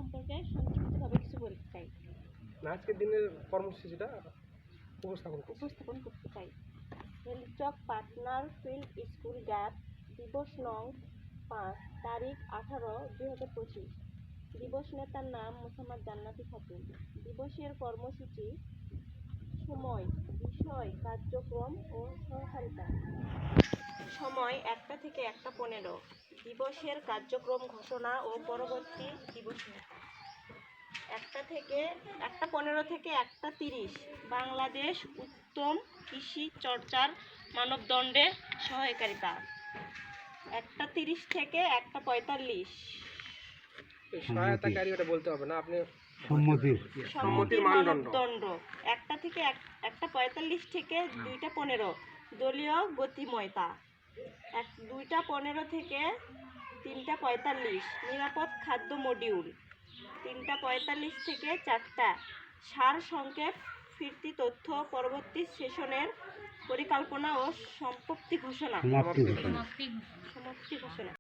সম্পর্কে সংক্ষিপ্তভাবে কিছু বলতে চাই। আজকের দিনের কর্মসূচিটা উপস্থাপন করতে চাই। হেলচক পার্টনার ফিল্ড স্কুল গ্যাপ দিবস নং 5 তারিখ 18/2025। দিবস নেতার নাম মোসাম্মদ জান্নাতি খাতুন। দিবসের কর্মসূচি, সময়, বিষয়, কার্যক্রম ও সহকারিতা। সময় 1টা থেকে 1টা 15। দিবসের কার্যক্রম ঘোষণা ও পরবর্তী দিবসে 1টা থেকে 1টা 15 থেকে 1টা 30 বাংলাদেশ উত্তম কৃষি চর্চার মানদণ্ডে সহায়কারিতা। 1টা 30 থেকে 1টা 45 সহায়তাকারী, ওটা বলতে হবে না, আপনি সম্মতির মানদণ্ড। 1টা থেকে 1টা 45 থেকে 2টা 15 দলীয় গতিময়তা। 2টা 15 থেকে 3টা 45 নিরাপদ খাদ্য মডিউল। 3টা 45 থেকে 4টা সার সংক্ষেপ ফিরতি তথ্য পরবর্তী সেশনের পরিকল্পনা ও সমাপ্তি ঘোষণা।